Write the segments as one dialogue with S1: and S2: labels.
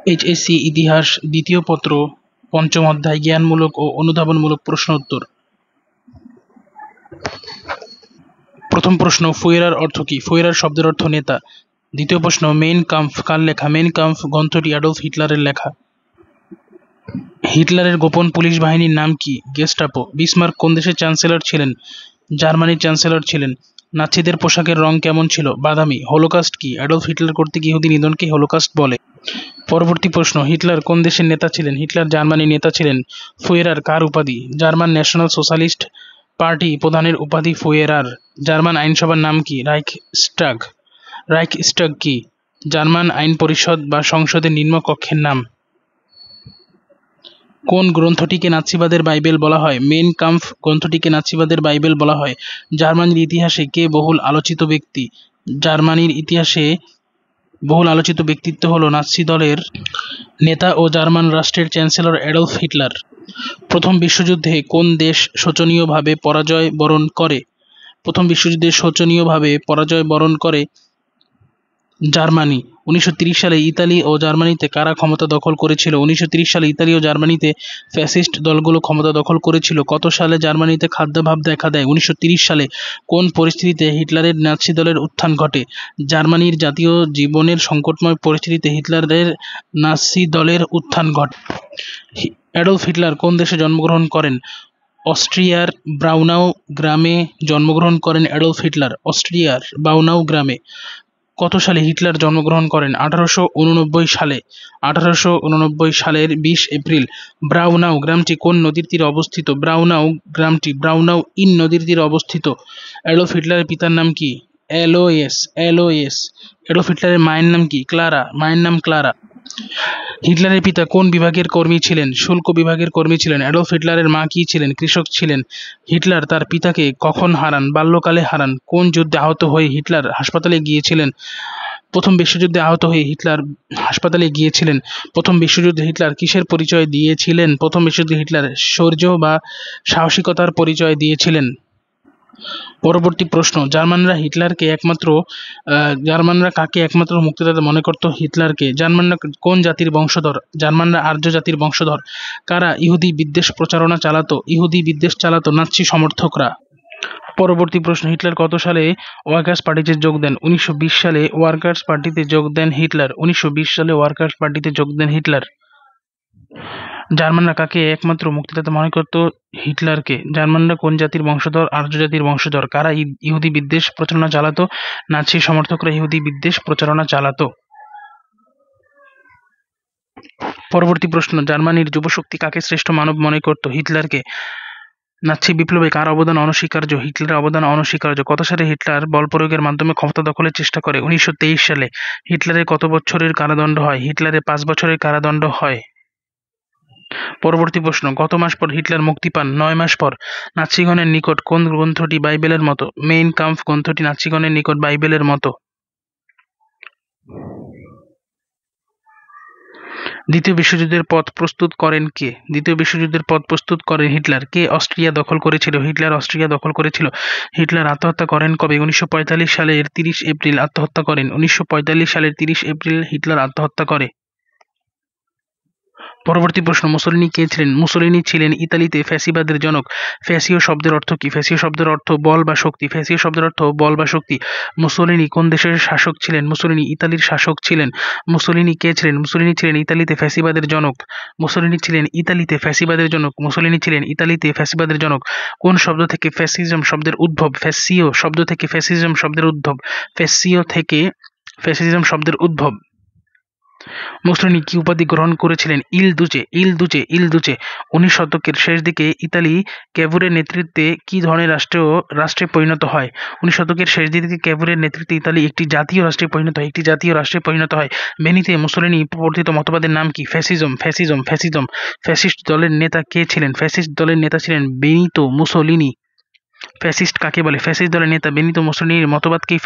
S1: HSC ইতিহাস দ্বিতীয় পত্র পঞ্চম অধ্যায় জ্ঞানমূলক ও অনুধাবনমূলক প্রশ্ন উত্তর। প্রথম প্রশ্ন, ফুয়েরার অর্থ কি? ফুয়েরার শব্দের অর্থ নেতা। দ্বিতীয় প্রশ্ন, মেইন কাম্ফ কার লেখা? মেইন কাম্ফ গ্রন্থটি অ্যাডলফ হিটলারের লেখা। হিটলারের গোপন পুলিশ বাহিনীর নাম কি? গেস্টাপো। বিসমার্ক কোন দেশের চ্যান্সেলর ছিলেন? জার্মানির চ্যান্সেলর ছিলেন। নাৎসিদের পোশাকের রং কেমন ছিল? বাদামি। হোলোকাস্ট কি? অ্যাডলফ হিটলার কর্তৃক ইহুদি নিধনকে হোলোকাস্ট বলে। পরবর্তী প্রশ্ন, হিটলার কোন দেশের নেতা ছিলেন? হিটলার জার্মানির নেতা ছিলেন। ফুয়েরার কার উপাধি? জার্মান ন্যাশনাল সোশ্যালিস্ট পার্টি প্রধানের উপাধি ফুয়েরার। জার্মান আইনসভার নাম কি? রাইখস্টাগ। রাইখস্টাগ কি? জার্মান আইন পরিষদ বা সংসদের নিম্নকক্ষের নাম। কোন গ্রন্থটিকে নাৎসিবাদের বাইবেল বলা হয়? মেইন কাম্ফ গ্রন্থটিকে নাৎসিবাদের বাইবেল বলা হয়। জার্মানির ইতিহাসে কে বহুল আলোচিত ব্যক্তি? জার্মানির ইতিহাসে বহুল আলোচিত ব্যক্তিত্ব হল নাৎসি দলের নেতা ও জার্মান রাষ্ট্রের চ্যান্সেলর অ্যাডলফ হিটলার। প্রথম বিশ্বযুদ্ধে কোন দেশ শোচনীয়ভাবে পরাজয় বরণ করে? প্রথম বিশ্বযুদ্ধে শোচনীয়ভাবে পরাজয় বরণ করে জার্মানি। 1930 সালে ইতালি ও জার্মানিতে কারা ক্ষমতা দখল করেছিল? 1930 সালে ইতালি ও জার্মানিতে ফ্যাসিস্ট দলগুলো ক্ষমতা দখল করেছিল। কত সালে জার্মানিতে খাদ্যাভাব দেখা দেয়? 1930 সালে। কোন পরিস্থিতিতে হিটলারের নাৎসি দলের উত্থান ঘটে? জার্মানির জাতীয় জীবনের সংকটময় পরিস্থিতিতে হিটলারের নাৎসি দলের উত্থান ঘটে। অ্যাডলফ হিটলার কোন দেশে জন্মগ্রহণ করেন? অস্ট্রিয়ার ব্রাউনাউ গ্রামে জন্মগ্রহণ করেন অ্যাডলফ হিটলার। অস্ট্রিয়ার ব্রাউনাউ গ্রামে। কত সালে হিটলার জন্মগ্রহণ করেন? 1889 সালে। 1889 সালের 20 এপ্রিল। ব্রাউনাউ গ্রামটি কোন নদীর তীরে অবস্থিত? ব্রাউনাউ গ্রামটি ব্রাউনাউ ইন নদীর তীরে অবস্থিত। অ্যাডলফ হিটলারের পিতার নাম কি? অ্যালোয়েস। অ্যালোয়েস। অ্যাডলফ হিটলারের মায়ের নাম কি? ক্লারা। মায়ের নাম ক্লারা। হিটলারের পিতা কোন বিভাগের কর্মী ছিলেন? শুল্ক বিভাগের কর্মী ছিলেন। অ্যাডলফ হিটলারের মা কি ছিলেন? কৃষক ছিলেন। হিটলার তার পিতাকে কখন হারান? বাল্যকালে হারান। কোন যুদ্ধে আহত হয়ে হিটলার হাসপাতালে গিয়েছিলেন? প্রথম বিশ্বযুদ্ধে আহত হয়ে হিটলার হাসপাতালে গিয়েছিলেন। প্রথম বিশ্বযুদ্ধে হিটলার কিসের পরিচয় দিয়েছিলেন? প্রথম বিশ্বযুদ্ধে হিটলার শৌর্য বা সাহসিকতার পরিচয় দিয়েছিলেন। পরবর্তী প্রশ্ন, জার্মানরা কাকে একমাত্র মুক্তিদাতা মনে করত? হিটলারকে। জার্মানরা কোন জাতির বংশধর? জার্মানরা আর্য জাতির বংশধর। কারা ইহুদি বিদ্বেষ প্রচারণা চালাতো? ইহুদি বিদ্বেষ চালাতো নাৎসি সমর্থকরা। পরবর্তী প্রশ্ন, হিটলার কত সালে ওয়ার্কার্স পার্টিতে যোগ দেন? 1920 সালে ওয়ার্কার্স পার্টিতে যোগ দেন হিটলার। 1920 সালে ওয়ার্কার্স পার্টিতে যোগ দেন হিটলার। জার্মানরা কাকে একমাত্র মুক্তিদাতা মনে করত? হিটলারকে। জার্মানরা কোন জাতির বংশধর? আর্য জাতির বংশধর। কারা ইহুদি বিদ্বেষ প্রচারণা চালাতো? নাৎসি সমর্থকরা ইহুদি বিদ্বেষ প্রচারণা চালাতো। পরবর্তী প্রশ্ন, জার্মানির যুবশক্তি কাকে শ্রেষ্ঠ মানব মনে করত? হিটলারকে। নাৎসি বিপ্লবে কার অবদান অনস্বীকার্য? হিটলারের অবদান অনস্বীকার্য। কত সালে হিটলার বল প্রয়োগের মাধ্যমে ক্ষমতা দখলের চেষ্টা করে? 1923 সালে। হিটলারের কত বছরের কারাদণ্ড হয়? হিটলারের 5 বছরের কারাদণ্ড হয়। পরবর্তী প্রশ্ন, কত মাস পর হিটলার মুক্তি পান? 9 মাস পর। নাৎসিগণের নিকট কোন গ্রন্থটি বাইবেলের মতো? মেইন কাম্ফ গ্রন্থটি নাৎসিগণের নিকট বাইবেলের মতো। দ্বিতীয় বিশ্বযুদ্ধের পথ প্রস্তুত করেন কে? দ্বিতীয় বিশ্বযুদ্ধের পথ প্রস্তুত করেন হিটলার। কে অস্ট্রিয়া দখল করেছিল? হিটলার অস্ট্রিয়া দখল করেছিল। হিটলার আত্মহত্যা করেন কবে? 1945 সালের 30 এপ্রিল আত্মহত্যা করেন। 1945 সালের 30 এপ্রিল হিটলার আত্মহত্যা করে। পরবর্তী প্রশ্ন, মুসোলিনি কে ছিলেন? মুসোলিনি ছিলেন ইতালিতে ফ্যাসিবাদের জনক। ফ্যাসিও শব্দের অর্থ কি? ফ্যাসিও শব্দের অর্থ বল বা শক্তি। ফ্যাসিও শব্দের অর্থ বল বা শক্তি। মুসোলিনি কোন দেশের শাসক ছিলেন? মুসোলিনি ইতালির শাসক ছিলেন। মুসোলিনি কে ছিলেন? মুসোলিনি ছিলেন ইতালিতে ফ্যাসিবাদের জনক। মুসোলিনি ছিলেন ইতালিতে ফ্যাসিবাদের জনক। মুসোলিনি ছিলেন ইতালিতে ফ্যাসিবাদের জনক। কোন শব্দ থেকে ফ্যাসিজম শব্দের উদ্ভব? ফ্যাসিও শব্দ থেকে ফ্যাসিজম শব্দের উদ্ভব। ফ্যাসিও থেকে ফ্যাসিজম শব্দের উদ্ভব। মুসোলিনি কি উপাধি গ্রহণ করেছিলেন? ইল দুচে। ইল দুচে। ইল দুচে। 19 শতকের শেষ দিকে ইতালি ক্যাভুরের নেতৃত্বে কি ধরনের রাষ্ট্রে পরিণত হয়? 19 শতকের শেষ দিকে ক্যাভুরের নেতৃত্বে ইতালি একটি জাতীয় রাষ্ট্রে পরিণত হয়। একটি জাতীয় রাষ্ট্রে পরিণত হয়। বেনিতে মুসোলিনি প্রবর্তিত মতবাদের নাম কি? ফ্যাসিজম। ফ্যাসিজম। ফ্যাসিজম। ফ্যাসিস্ট দলের নেতা কে ছিলেন? ফ্যাসিস্ট দলের নেতা ছিলেন বেনিতো মুসোলিনি। ফ্যাসিস্ট কাকে বলে? ফ্যাসিস্ট দলের নেতা বেনিতো মুসোলিনির মতবাদকেই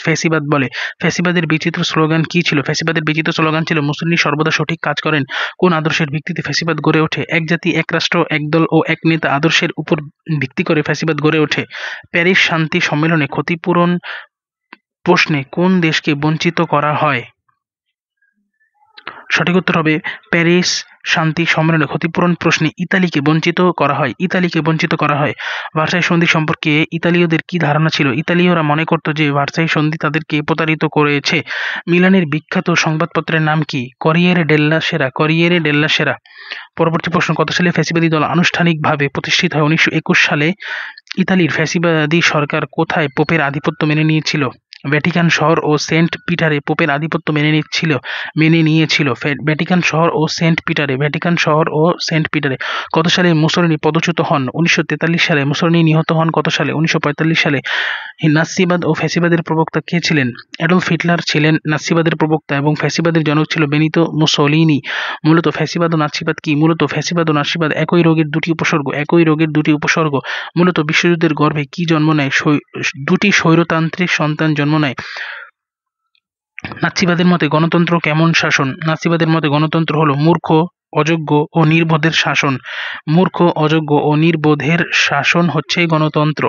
S1: ফ্যাসিবাদ বলে। ফ্যাসিবাদের বিচিত্র স্লোগান কি ছিল? ফ্যাসিবাদের বিচিত্র স্লোগান ছিল মুসোলিনি সর্বদা সঠিক কাজ করেন। কোন আদর্শের ভিত্তিতে ফ্যাসিবাদ গড়ে ওঠে? এক জাতি, এক রাষ্ট্র, এক দল ও এক নেতা আদর্শের উপর ভিত্তি করে ফ্যাসিবাদ গড়ে ওঠে। প্যারিস শান্তি সম্মেলনে ক্ষতিপূরণ প্রশ্নে কোন দেশকে বঞ্চিত করা হয়? সঠিক উত্তর হবে প্যারিস শান্তি সম্মেলনে ক্ষতিপূরণ প্রশ্নে ইতালিকে বঞ্চিত করা হয়। ভার্সাই সন্ধি সম্পর্কে ইতালীয়দের কি ধারণা ছিল? ইতালীয়রা মনে করত যে ভার্সাই সন্ধি তাদেরকে প্রতারিত করেছে। মিলানের বিখ্যাত সংবাদপত্রের নাম কি? করিয়েরে ডেল্লা সেরা। পরবর্তী প্রশ্ন, কত সালে ফ্যাসিবাদী দল আনুষ্ঠানিকভাবে প্রতিষ্ঠিত হয়? 1921 সালে। ইতালির ফ্যাসিবাদী সরকার কোথায় পোপের আধিপত্য মেনে নিয়েছিল? ভ্যাটিকান শহর ও সেন্ট পিটারে পোপের আধিপত্য মেনে নিয়েছিল। ভ্যাটিকান শহর ও সেন্ট পিটারে। কত সালে মুসোলিনি পদচ্যুত হন? 1943 সালে। মুসোলিনি নিহত হন কত সালে? 1945 সালে। নাৎসিবাদ ও ফ্যাসিবাদের প্রবক্তা কে ছিলেন? অ্যাডলফ হিটলার ছিলেন নাৎসিবাদের প্রবক্তা এবং ফ্যাসিবাদের জনক ছিল বেনিতো মুসোলিনি। মূলত ফ্যাসিবাদ ও নাৎসিবাদ কি? ফ্যাসিবাদ ও নাৎসিবাদ একই রোগের দুটি উপসর্গ। মূলত বিশ্বযুদ্ধের গর্ভে কি জন্ম নেয়? দুটি স্বৈরতান্ত্রিক সন্তান জন্ম নেয়। নাৎসিবাদের মতে গণতন্ত্র কেমন শাসন? নাৎসিবাদের মতে গণতন্ত্র হলো মূর্খ, অযোগ্য ও নির্বোধের শাসন হচ্ছে গণতন্ত্র।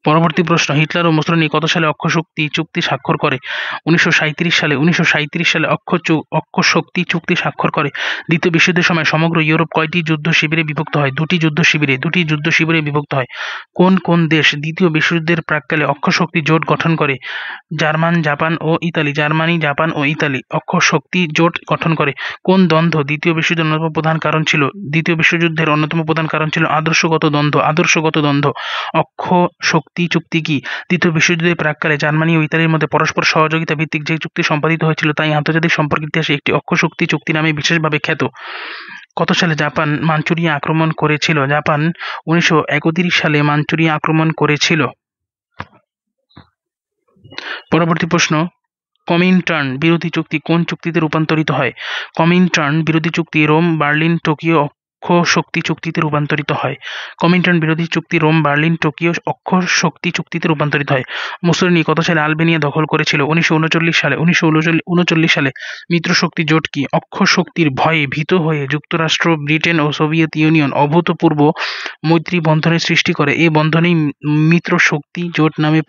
S1: পরবর্তী প্রশ্ন, হিটলার ও মুসোলিনি কত সালে অক্ষশক্তি চুক্তি স্বাক্ষর করে? 1937 সালে। 1937 সালে অক্ষশক্তি চুক্তি স্বাক্ষর করে। দ্বিতীয় বিশ্বযুদ্ধের সময় সমগ্র ইউরোপ কয়টি যুদ্ধ শিবিরে বিভক্ত হয়? দুটি যুদ্ধ শিবিরে বিভক্ত হয়। কোন কোন দেশ দ্বিতীয় বিশ্বযুদ্ধের প্রাক্কালে অক্ষশক্তি জোট গঠন করে? জার্মানি, জাপান ও ইতালি অক্ষশক্তি জোট গঠন করে। কোন দ্বন্দ্ব দ্বিতীয় বিশ্বযুদ্ধের অন্যতম প্রধান কারণ ছিল? আদর্শগত দ্বন্দ্ব। অক্ষশক্তি চুক্তি কি? দ্বিতীয় বিশ্বযুদ্ধের প্রাক্কালে জার্মানি ও ইতালির মধ্যে পরস্পর সহযোগিতা ভিত্তিক যে চুক্তি সম্পাদিত হয়েছিল তাই আন্তর্জাতিক সম্পর্কের ইতিহাসে একটি অক্ষশক্তি চুক্তি নামে বিশেষভাবে খ্যাত। কত সালে জাপান মাঞ্চুরিয়া আক্রমণ করেছিল? জাপান 1931 সালে মাঞ্চুরিয়া আক্রমণ করেছিল। পরবর্তী প্রশ্ন, কমিনটার্ন বিরোধী চুক্তি কোন চুক্তিতে রূপান্তরিত হয়? কমিনটার্ন বিরোধী চুক্তি রোম বার্লিন টোকিও অক্ষশক্তি চুক্তিতে রূপান্তরিত হয়। মুসোলিনি কত সালে আলবেনিয়া দখল করেছিল? 1939 সালে। 1939 সালে। মিত্রশক্তি জোট কি? অক্ষশক্তির ভয়ে ভীত হয়ে যুক্তরাষ্ট্র, ব্রিটেন ও সোভিয়েত ইউনিয়ন অভূতপূর্ব মৈত্রী বন্ধনের সৃষ্টি করে। এই বন্ধনই মিত্রশক্তি জোট নামে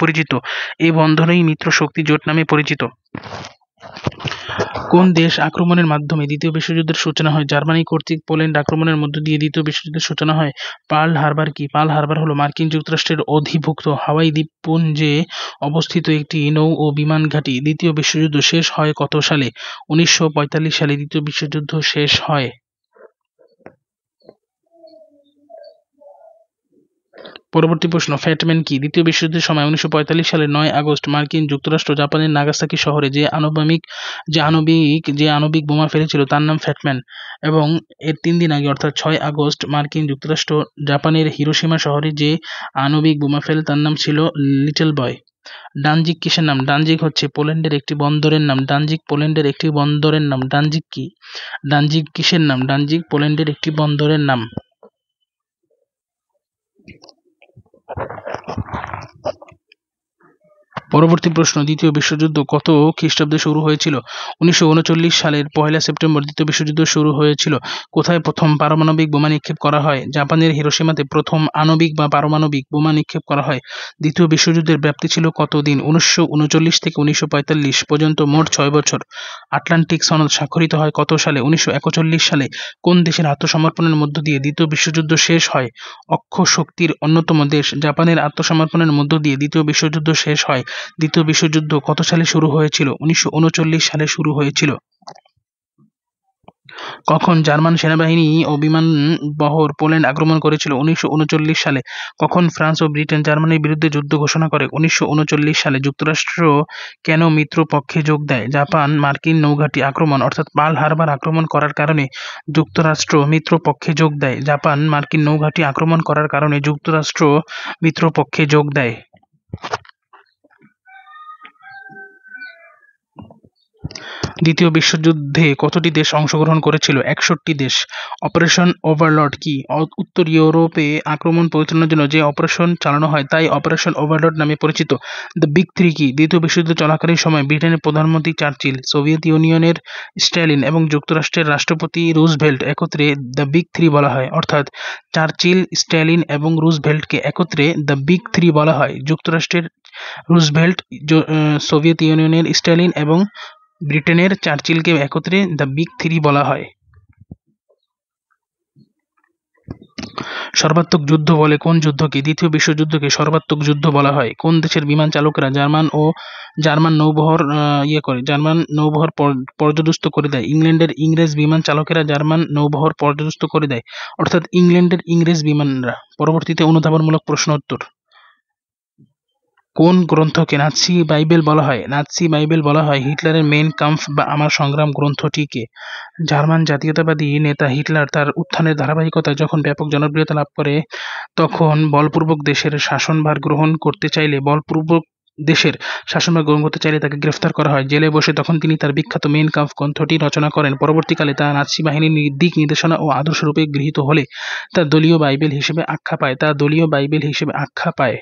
S1: পরিচিত। কোন দেশ আক্রমণের মাধ্যমে দ্বিতীয় বিশ্বযুদ্ধের সূচনা হয়? জার্মানি কর্তৃক পোল্যান্ড আক্রমণের মধ্য দিয়ে দ্বিতীয় বিশ্বযুদ্ধের সূচনা হয়। পার্ল হারবার কি? পার্ল হারবার হলো মার্কিন যুক্তরাষ্ট্রের অধিভুক্ত হাওয়াই দ্বীপপুঞ্জে অবস্থিত একটি নৌ ও বিমান ঘাঁটি। দ্বিতীয় বিশ্বযুদ্ধ শেষ হয় কত সালে? 1945 সালে দ্বিতীয় বিশ্বযুদ্ধ শেষ হয়। পরবর্তী প্রশ্ন, ফ্যাটম্যান কি? দ্বিতীয় বিশ্বযুদ্ধের সময় 1945 সালের 9 আগস্ট মার্কিন যুক্তরাষ্ট্র জাপানের নাগাসাকি শহরে যে আণবিক বোমা ফেলেছিল তার নাম ফ্যাটম্যান, এবং এর 3 দিন আগে অর্থাৎ 6 আগস্ট মার্কিন যুক্তরাষ্ট্র জাপানের হিরোশিমা শহরে যে আণবিক বোমা ফেলে তার নাম ছিল লিটল বয়। ডানজিক কিসের নাম? ডানজিক হচ্ছে পোল্যান্ডের একটি বন্দরের নাম। ডানজিক কি? ডানজিক কিসের নাম? ডানজিক পোল্যান্ডের একটি বন্দরের নাম। পরবর্তী প্রশ্ন, দ্বিতীয় বিশ্বযুদ্ধ কত খ্রিস্টাব্দে শুরু হয়েছিল? 1939 সালের 1 সেপ্টেম্বর দ্বিতীয় বিশ্বযুদ্ধ শুরু হয়েছিল। কোথায় প্রথম পারমাণবিক বোমা নিক্ষেপ করা হয়? জাপানের হিরোশিমাতে প্রথম আণবিক বা পারমাণবিক বোমা নিক্ষেপ করা হয়। দ্বিতীয় বিশ্বযুদ্ধের ব্যাপ্তি ছিল কত দিন? 1939 থেকে 1945 পর্যন্ত মোট 6 বছর। আটলান্টিক সনদ স্বাক্ষরিত হয় কত সালে? 1941 সালে। কোন দেশের আত্মসমর্পণের মধ্য দিয়ে দ্বিতীয় বিশ্বযুদ্ধ শেষ হয়? অক্ষশক্তির অন্যতম দেশ জাপানের আত্মসমর্পণের মধ্য দিয়ে দ্বিতীয় বিশ্বযুদ্ধ শেষ হয়। দ্বিতীয় বিশ্বযুদ্ধ কত সালে শুরু হয়েছিল? 1939 সালে শুরু হয়েছিল। কখন জার্মান সেনাবাহিনী ও বিমান বহর পোল্যান্ড আক্রমণ করেছিল? 1939 সালে। কখন ফ্রান্স ও ব্রিটেন জার্মানির বিরুদ্ধে যুদ্ধ ঘোষণা করে? 1939 সালে। যুক্তরাষ্ট্র কেন মিত্র পক্ষে যোগ দেয়? জাপান মার্কিন নৌঘাঁটি আক্রমণ অর্থাৎ পার্ল হারবার আক্রমণ করার কারণে যুক্তরাষ্ট্র মিত্র পক্ষে যোগ দেয়। জাপান মার্কিন নৌঘাঁটি আক্রমণ করার কারণে যুক্তরাষ্ট্র মিত্র পক্ষে যোগ দেয়। দ্বিতীয় বিশ্বযুদ্ধে কতটি দেশ অংশগ্রহণ করেছিল? 61টি দেশ। অপারেশন ওভারলর্ড কি? উত্তর ইউরোপে আক্রমণ পরিচালনার জন্য যে অপারেশন চালানো হয় তাই অপারেশন ওভারলর্ড নামে পরিচিত। দ্য বিগ থ্রি কি? দ্বিতীয় বিশ্বযুদ্ধ চলাকালীন সময় ব্রিটেনের প্রধানমন্ত্রী চার্চিল, সোভিয়েত ইউনিয়নের স্ট্যালিন এবং যুক্তরাষ্ট্রের রাষ্ট্রপতি রুজভেল্ট একত্রে দ্য বিগ থ্রি বলা হয়। অর্থাৎ চার্চিল, স্ট্যালিন এবং রুজভেল্টকে একত্রে দ্য বিগ থ্রি বলা হয়। যুক্তরাষ্ট্রের রুজভেল্ট, সোভিয়েত ইউনিয়নের স্ট্যালিন এবং ব্রিটেনের চার্চিলকে একত্রে দ্য বিগ থ্রি বলা হয়। সর্বাত্মক যুদ্ধ বলে কোন যুদ্ধকে? দ্বিতীয় বিশ্বযুদ্ধকে সর্বাত্মক যুদ্ধ বলা হয়। কোন দেশের বিমান চালকরা জার্মান নৌবহর পর্যদস্ত করে দেয়? ইংল্যান্ডের ইংরেজ বিমান চালকেরা জার্মান নৌবহর পর্যদস্ত করে দেয়, অর্থাৎ ইংল্যান্ডের ইংরেজ বিমানরা। পরবর্তীতে অনুধাবনমূলক প্রশ্ন উত্তর। কোন গ্রন্থকে নাৎসি বাইবেল বলা হয়? নাৎসি বাইবেল বলা হয় হিটলারের মেইন কাম্ফ বা আমার সংগ্রাম গ্রন্থটিকে। জার্মান জাতীয়তাবাদী নেতা হিটলার তার উত্থানের ধারাবাহিকতায় যখন ব্যাপক জনপ্রিয়তা লাভ করে, তখন দেশের শাসনভার গ্রহণ করতে চাইলে তাকে গ্রেফতার করা হয়। জেলে বসে তখন তিনি তার বিখ্যাত মেইন কাম্ফ গ্রন্থটি রচনা করেন। পরবর্তীকালে তা নাৎসি বাহিনীর দিক নির্দেশনা ও আদর্শরূপে গৃহীত হলে তা দলীয় বাইবেল হিসেবে আখ্যা পায়।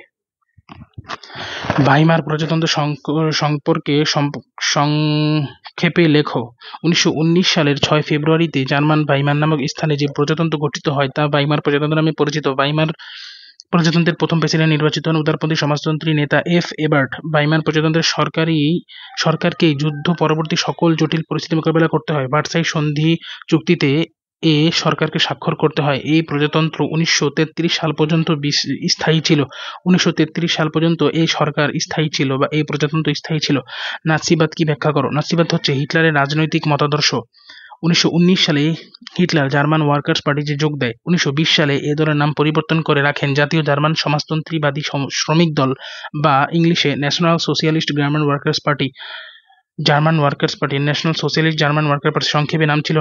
S1: ভাইমার প্রজাতন্ত্র সম্পর্কে সংক্ষেপে লেখো। 1919 সালের 6 ফেব্রুয়ারিতে জার্মান ভাইমার নামক স্থানে যে প্রজাতন্ত্র গঠিত হয় তা ভাইমার প্রজাতন্ত্র নামে পরিচিত। ভাইমার প্রজাতন্ত্রের প্রথম প্রেসিডেন্ট নির্বাচিত হন উদারপন্থী সমাজতন্ত্রী নেতা এফ এবার্ট। ভাইমার প্রজাতন্ত্রের সরকারকেই যুদ্ধ পরবর্তী সকল জটিল পরিস্থিতি মোকাবেলা করতে হয়। ভার্সাই সন্ধি চুক্তিতে এ সরকারকে স্বাক্ষর করতে হয়। এই প্রজাতন্ত্র 1933 সাল পর্যন্ত স্থায়ী ছিল। 1933 সাল পর্যন্ত এই সরকার স্থায়ী ছিল বা এই প্রজাতন্ত্র স্থায়ী ছিল। নাৎসিবাদ কি ব্যাখ্যা করো? নাৎসিবাদ হচ্ছে হিটলারের রাজনৈতিক মতাদর্শ। 1919 সালে হিটলার জার্মান ওয়ার্কার্স পার্টিতে যোগ দেয়। 1920 সালে এ দলের নাম পরিবর্তন করে রাখেন জাতীয় জার্মান সমাজতন্ত্রীবাদী শ্রমিক দল বা ইংলিশে national socialist German workers party. National socialist German worker party সংক্ষেপে নাম ছিল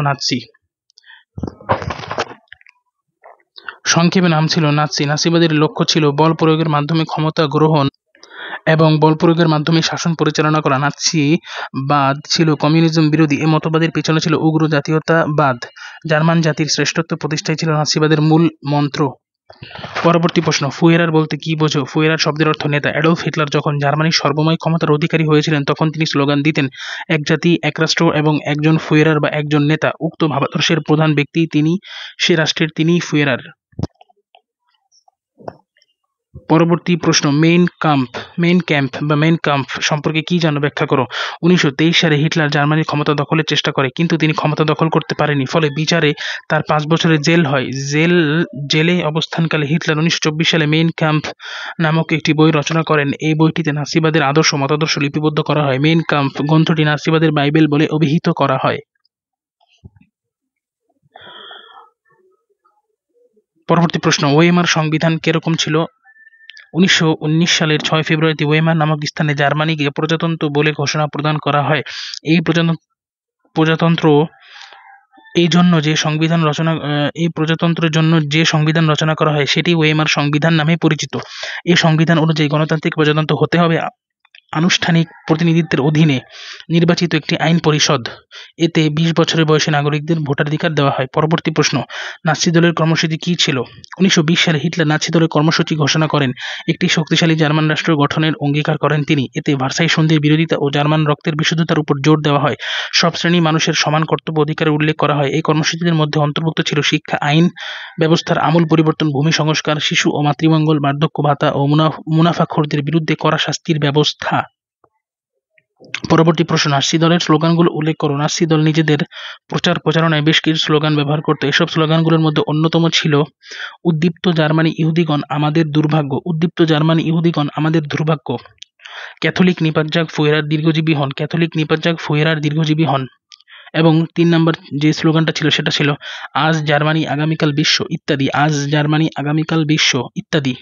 S1: নাৎসি। নাৎসিবাদের লক্ষ্য ছিল বল প্রয়োগের মাধ্যমে ক্ষমতা গ্রহণ এবং বল প্রয়োগের মাধ্যমে শাসন পরিচালনা করা। নাৎসিবাদ ছিল কমিউনিজম বিরোধী। এ মতবাদের পেছনে ছিল উগ্র জাতীয়তাবাদ। জার্মান জাতির শ্রেষ্ঠত্ব প্রতিষ্ঠাই ছিল নাৎসিবাদের মূল মন্ত্র। পরবর্তী প্রশ্ন, ফুয়েরার বলতে কি বোঝো? ফুয়েরার শব্দের অর্থ নেতা। অ্যাডলফ হিটলার যখন জার্মানির সর্বময় ক্ষমতার অধিকারী হয়েছিলেন তখন তিনি স্লোগান দিতেন, এক জাতি, এক রাষ্ট্র এবং একজন ফুয়েরার বা একজন নেতা। উক্ত ভাবাদর্শের প্রধান ব্যক্তি তিনি, সে রাষ্ট্রের তিনিই ফুয়েরার। পরবর্তী প্রশ্ন, মেইন ক্যাম্প সম্পর্কে কি জানো? ব্যাখ্যা করো। 1923 সালে হিটলার জার্মানির ক্ষমতা দখলের চেষ্টা করে, কিন্তু তিনি ক্ষমতা দখল করতে পারেনি। ফলে বিচারে তার 5 বছরের জেল হয়। জেলে অবস্থানকালে হিটলার 1924 সালে মেইন ক্যাম্প নামক একটি বই রচনা করেন। এই বইটিতে নাৎসিবাদের মতাদর্শ লিপিবদ্ধ করা হয়। মেইন ক্যাম্প গ্রন্থটি নাৎসিবাদের বাইবেল বলে অভিহিত করা হয়। পরবর্তী প্রশ্ন, ওয়েমার সংবিধান কিরকম ছিল? 1919 সালের 6 ফেব্রুয়ারিতে ওয়েমার নামক স্থানে জার্মানিকে প্রজাতন্ত্র বলে ঘোষণা প্রদান করা হয়। এই প্রজাতন্ত্রের জন্য যে সংবিধান রচনা করা হয় সেটি ওয়েমার সংবিধান নামে পরিচিত। এই সংবিধান অনুযায়ী গণতান্ত্রিক প্রজাতন্ত্র হতে হবে আনুষ্ঠানিক প্রতিনিধিত্বের অধীনে নির্বাচিত একটি আইন পরিষদ। এতে 20 বছরের বয়সী নাগরিকদের ভোটাধিকার দেওয়া হয়। পরবর্তী প্রশ্ন, নাৎসি দলের কর্মসূচি কী ছিল? 1920 সালে হিটলার নাৎসি দলের কর্মসূচি ঘোষণা করেন। একটি শক্তিশালী জার্মান রাষ্ট্র গঠনের অঙ্গীকার করেন তিনি। এতে ভার্সাই সন্ধির বিরোধিতা ও জার্মান রক্তের বিশুদ্ধতার উপর জোর দেওয়া হয়। সব শ্রেণীর মানুষের সমান কর্তব্য অধিকারের উল্লেখ করা হয়। এই কর্মসূচিদের মধ্যে অন্তর্ভুক্ত ছিল শিক্ষা, আইন ব্যবস্থার আমূল পরিবর্তন, ভূমি সংস্কার, শিশু ও মাতৃমঙ্গল, বার্ধক্য ভাতা ও মুনাফাখোরদের বিরুদ্ধে কড়া শাস্তির ব্যবস্থা। পরবর্তী প্রশ্ন, নাৎসি দলের স্লোগানগুলো উল্লেখ করো। নাৎসি দল নিজেদের প্রচারণায় বেশ কিছু স্লোগান ব্যবহার করত। এসব স্লোগানগুলোর মধ্যে অন্যতম ছিল, উদ্দীপ্ত জার্মানি ইহুদিগণ আমাদের দুর্ভাগ্য, উদ্দীপ্ত জার্মানি ইহুদিগণ আমাদের দুর্ভাগ্য, ক্যাথলিক নিপাত ফুয়েরার দীর্ঘজীবী হন। এবং 3 নম্বর যে স্লোগানটা ছিল সেটা ছিল, আজ জার্মানি আগামীকাল বিশ্ব ইত্যাদি।